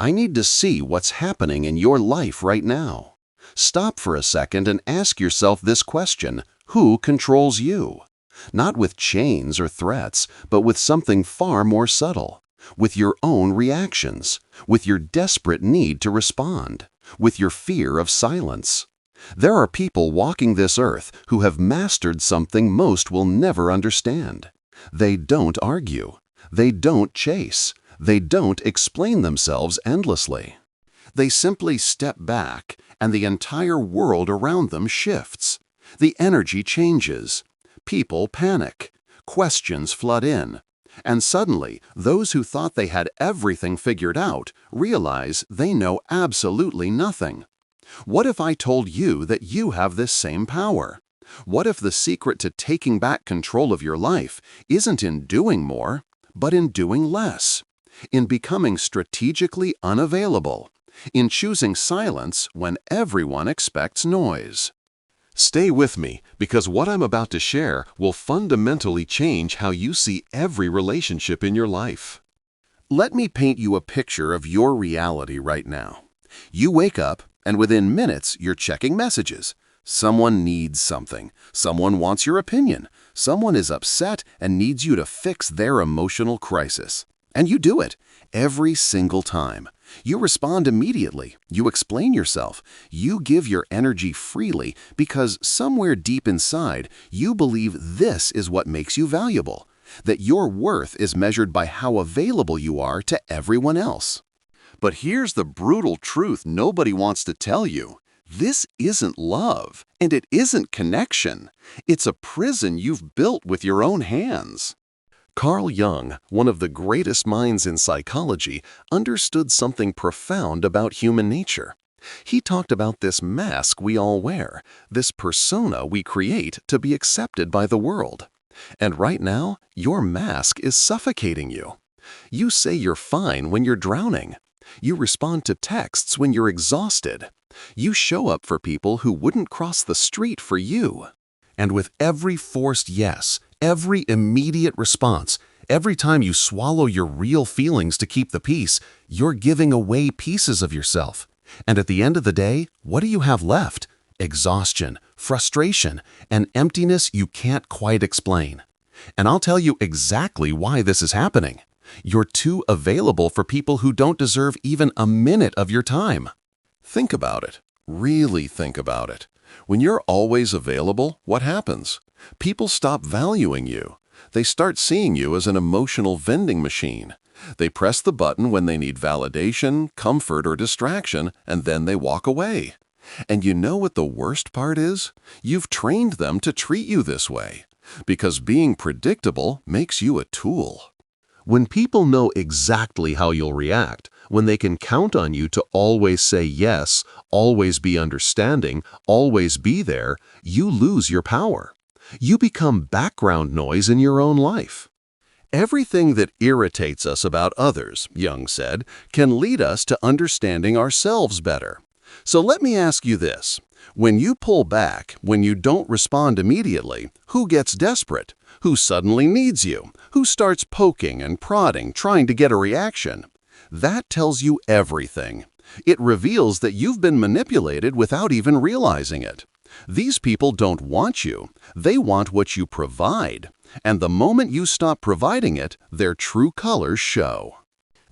I need to see what's happening in your life right now. Stop for a second and ask yourself this question: who controls you? Not with chains or threats, but with something far more subtle. With your own reactions, with your desperate need to respond, with your fear of silence. There are people walking this earth who have mastered something most will never understand. They don't argue. They don't chase. They don't explain themselves endlessly. They simply step back, and the entire world around them shifts. The energy changes. People panic. Questions flood in. And suddenly, those who thought they had everything figured out realize they know absolutely nothing. What if I told you that you have this same power? What if the secret to taking back control of your life isn't in doing more, but in doing less? In becoming strategically unavailable? In choosing silence when everyone expects noise? Stay with me, because what I'm about to share will fundamentally change how you see every relationship in your life. Let me paint you a picture of your reality right now. You wake up, and within minutes, you're checking messages. Someone needs something. Someone wants your opinion. Someone is upset and needs you to fix their emotional crisis. And you do it, every single time. You respond immediately. You explain yourself. You give your energy freely because somewhere deep inside, you believe this is what makes you valuable, that your worth is measured by how available you are to everyone else. But here's the brutal truth nobody wants to tell you. This isn't love, and it isn't connection. It's a prison you've built with your own hands. Carl Jung, one of the greatest minds in psychology, understood something profound about human nature. He talked about this mask we all wear, this persona we create to be accepted by the world. And right now, your mask is suffocating you. You say you're fine when you're drowning. You respond to texts when you're exhausted. You show up for people who wouldn't cross the street for you. And with every forced yes, every immediate response, every time you swallow your real feelings to keep the peace, you're giving away pieces of yourself. And at the end of the day, what do you have left? Exhaustion, frustration, and emptiness you can't quite explain. And I'll tell you exactly why this is happening. You're too available for people who don't deserve even a minute of your time. Think about it. Really think about it. When you're always available, what happens? People stop valuing you. They start seeing you as an emotional vending machine. They press the button when they need validation, comfort, or distraction, and then they walk away. And you know what the worst part is? You've trained them to treat you this way, because being predictable makes you a tool. When people know exactly how you'll react, when they can count on you to always say yes, always be understanding, always be there, you lose your power. You become background noise in your own life. Everything that irritates us about others, Jung said, can lead us to understanding ourselves better. So let me ask you this. When you pull back, when you don't respond immediately, who gets desperate? Who suddenly needs you? Who starts poking and prodding, trying to get a reaction? That tells you everything. It reveals that you've been manipulated without even realizing it. These people don't want you. They want what you provide. And the moment you stop providing it, their true colors show.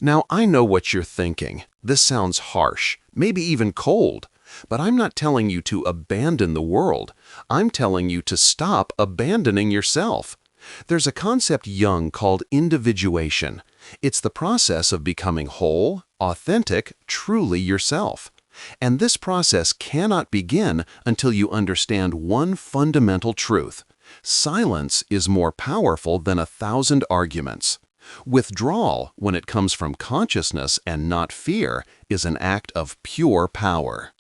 Now, I know what you're thinking. This sounds harsh, maybe even cold. But I'm not telling you to abandon the world. I'm telling you to stop abandoning yourself. There's a concept Jung called individuation. It's the process of becoming whole, authentic, truly yourself. And this process cannot begin until you understand one fundamental truth. Silence is more powerful than 1,000 arguments. Withdrawal, when it comes from consciousness and not fear, is an act of pure power.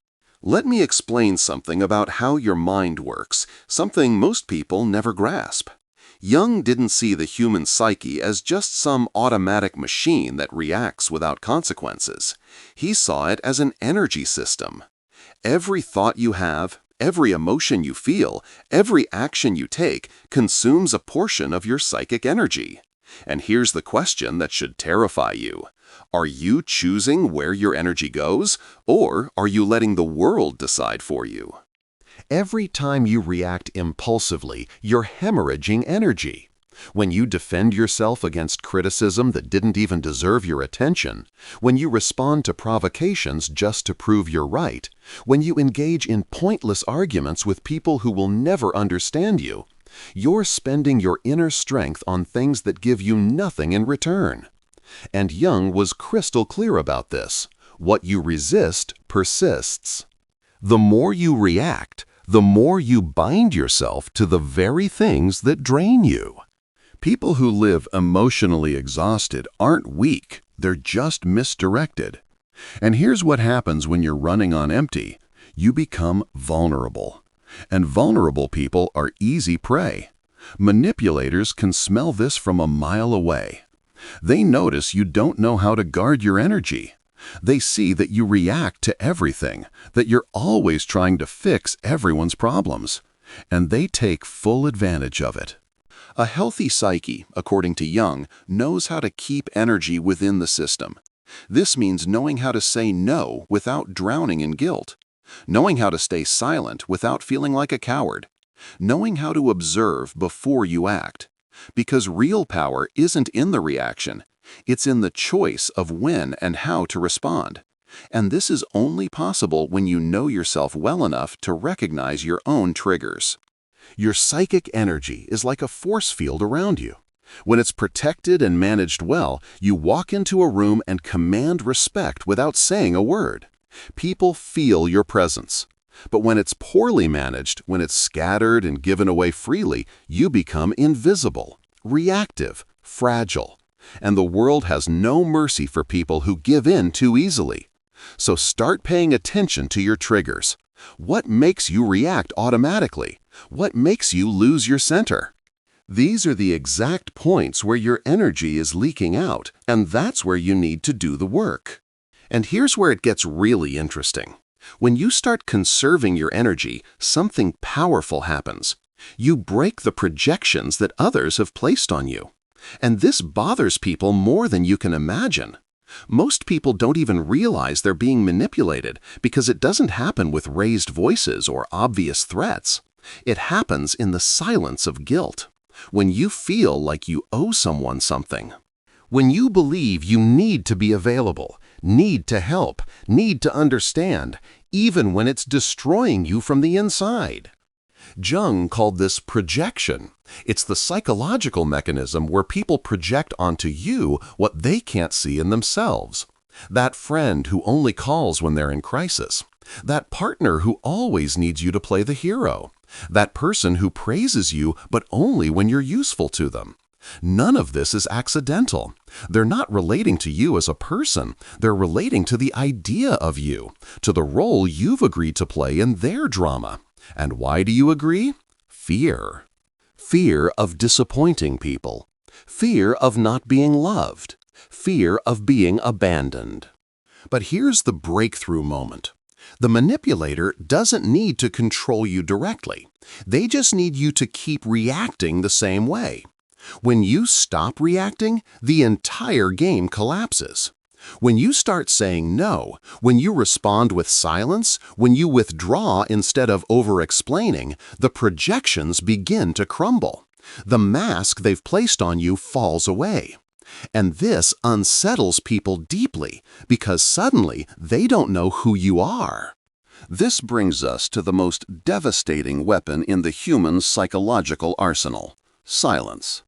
Let me explain something about how your mind works, something most people never grasp. Jung didn't see the human psyche as just some automatic machine that reacts without consequences. He saw it as an energy system. Every thought you have, every emotion you feel, every action you take consumes a portion of your psychic energy. And here's the question that should terrify you. Are you choosing where your energy goes, or are you letting the world decide for you? Every time you react impulsively, you're hemorrhaging energy. When you defend yourself against criticism that didn't even deserve your attention, when you respond to provocations just to prove you're right, when you engage in pointless arguments with people who will never understand you, you're spending your inner strength on things that give you nothing in return. And Jung was crystal clear about this. What you resist persists. The more you react, the more you bind yourself to the very things that drain you. People who live emotionally exhausted aren't weak, they're just misdirected. And here's what happens when you're running on empty. You become vulnerable. And vulnerable people are easy prey. Manipulators can smell this from a mile away. They notice you don't know how to guard your energy. They see that you react to everything, that you're always trying to fix everyone's problems. And they take full advantage of it. A healthy psyche, according to Jung, knows how to keep energy within the system. This means knowing how to say no without drowning in guilt, knowing how to stay silent without feeling like a coward, knowing how to observe before you act. Because real power isn't in the reaction, it's in the choice of when and how to respond. And this is only possible when you know yourself well enough to recognize your own triggers. Your psychic energy is like a force field around you. When it's protected and managed well, you walk into a room and command respect without saying a word. People feel your presence. But when it's poorly managed, when it's scattered and given away freely, you become invisible, reactive, fragile. And the world has no mercy for people who give in too easily. So start paying attention to your triggers. What makes you react automatically? What makes you lose your center? These are the exact points where your energy is leaking out, and that's where you need to do the work. And here's where it gets really interesting. When you start conserving your energy, something powerful happens. You break the projections that others have placed on you. And this bothers people more than you can imagine. Most people don't even realize they're being manipulated because it doesn't happen with raised voices or obvious threats. It happens in the silence of guilt, when you feel like you owe someone something. When you believe you need to be available, need to help, need to understand, even when it's destroying you from the inside. Jung called this projection. It's the psychological mechanism where people project onto you what they can't see in themselves. That friend who only calls when they're in crisis. That partner who always needs you to play the hero. That person who praises you but only when you're useful to them. None of this is accidental. They're not relating to you as a person. They're relating to the idea of you, to the role you've agreed to play in their drama. And why do you agree? Fear. Fear of disappointing people. Fear of not being loved. Fear of being abandoned. But here's the breakthrough moment. The manipulator doesn't need to control you directly. They just need you to keep reacting the same way. When you stop reacting, the entire game collapses. When you start saying no, when you respond with silence, when you withdraw instead of over-explaining, the projections begin to crumble. The mask they've placed on you falls away. And this unsettles people deeply because suddenly they don't know who you are. This brings us to the most devastating weapon in the human psychological arsenal: silence.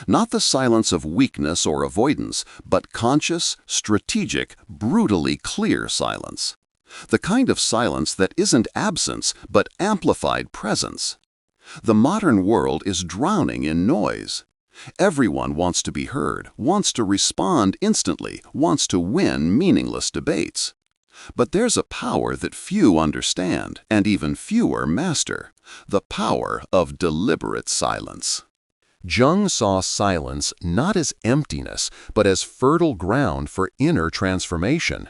Not the silence of weakness or avoidance, but conscious, strategic, brutally clear silence. The kind of silence that isn't absence, but amplified presence. The modern world is drowning in noise. Everyone wants to be heard, wants to respond instantly, wants to win meaningless debates. But there's a power that few understand, and even fewer master: the power of deliberate silence. Jung saw silence not as emptiness, but as fertile ground for inner transformation.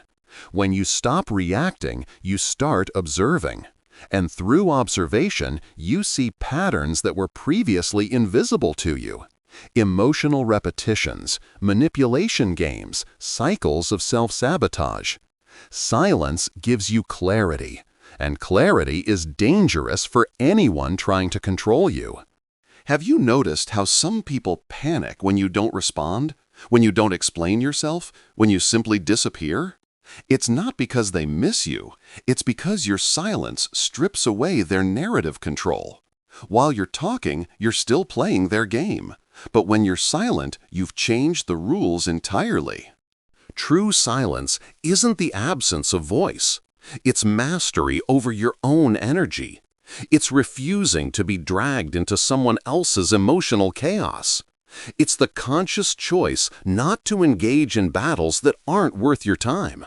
When you stop reacting, you start observing. And through observation, you see patterns that were previously invisible to you. Emotional repetitions, manipulation games, cycles of self-sabotage. Silence gives you clarity, and clarity is dangerous for anyone trying to control you. Have you noticed how some people panic when you don't respond? When you don't explain yourself? When you simply disappear? It's not because they miss you. It's because your silence strips away their narrative control. While you're talking, you're still playing their game. But when you're silent, you've changed the rules entirely. True silence isn't the absence of voice. It's mastery over your own energy. It's refusing to be dragged into someone else's emotional chaos. It's the conscious choice not to engage in battles that aren't worth your time.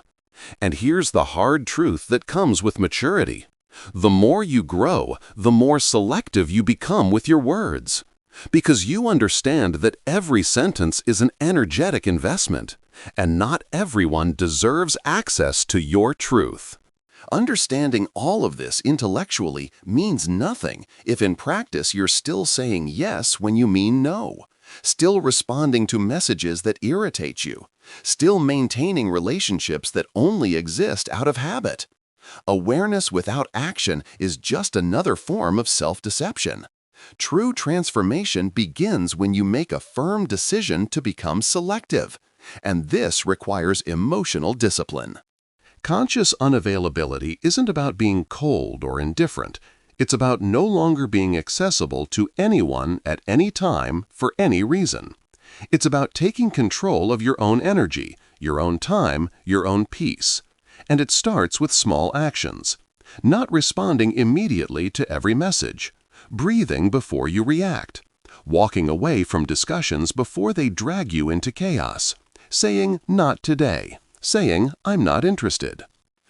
And here's the hard truth that comes with maturity. The more you grow, the more selective you become with your words. Because you understand that every sentence is an energetic investment, and not everyone deserves access to your truth. Understanding all of this intellectually means nothing if in practice you're still saying yes when you mean no, still responding to messages that irritate you, still maintaining relationships that only exist out of habit. Awareness without action is just another form of self-deception. True transformation begins when you make a firm decision to become selective, and this requires emotional discipline. Conscious unavailability isn't about being cold or indifferent. It's about no longer being accessible to anyone at any time for any reason. It's about taking control of your own energy, your own time, your own peace. And it starts with small actions. Not responding immediately to every message. Breathing before you react. Walking away from discussions before they drag you into chaos. Saying, "Not today." Saying, "I'm not interested."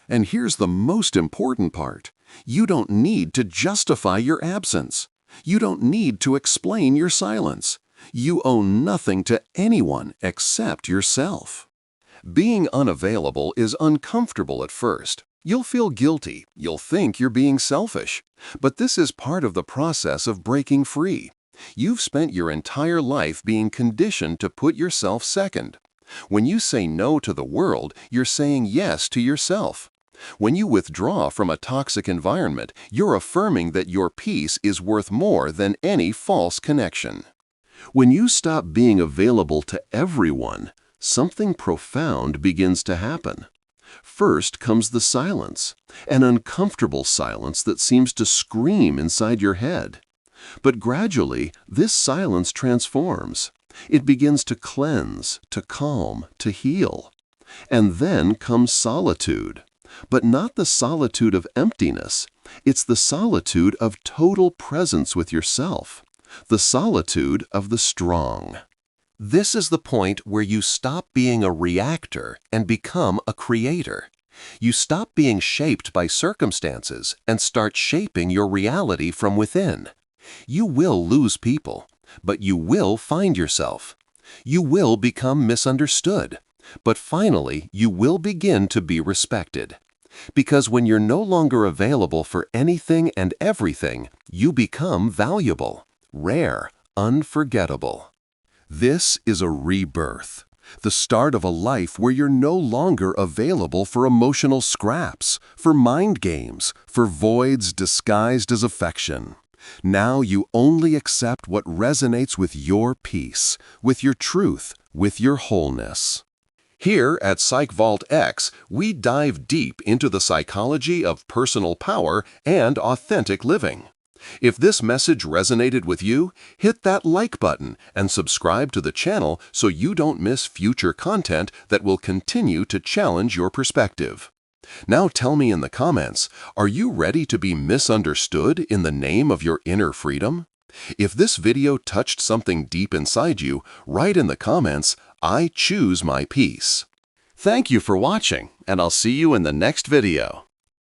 And here's the most important part. You don't need to justify your absence. You don't need to explain your silence. You owe nothing to anyone except yourself. Being unavailable is uncomfortable at first. You'll feel guilty. You'll think you're being selfish. But this is part of the process of breaking free. You've spent your entire life being conditioned to put yourself second. When you say no to the world, you're saying yes to yourself. When you withdraw from a toxic environment, you're affirming that your peace is worth more than any false connection. When you stop being available to everyone, something profound begins to happen. First comes the silence, an uncomfortable silence that seems to scream inside your head. But gradually, this silence transforms. It begins to cleanse, to calm, to heal. And then comes solitude. But not the solitude of emptiness. It's the solitude of total presence with yourself. The solitude of the strong. This is the point where you stop being a reactor and become a creator. You stop being shaped by circumstances and start shaping your reality from within. You will lose people, but you will find yourself. You will become misunderstood, but finally you will begin to be respected. Because when you're no longer available for anything and everything, you become valuable, rare, unforgettable. This is a rebirth, the start of a life where you're no longer available for emotional scraps, for mind games, for voids disguised as affection. Now you only accept what resonates with your peace, with your truth, with your wholeness. Here at PsychVault X, we dive deep into the psychology of personal power and authentic living. If this message resonated with you, hit that like button and subscribe to the channel so you don't miss future content that will continue to challenge your perspective. Now tell me in the comments, are you ready to be misunderstood in the name of your inner freedom? If this video touched something deep inside you, write in the comments, "I choose my peace." Thank you for watching, and I'll see you in the next video.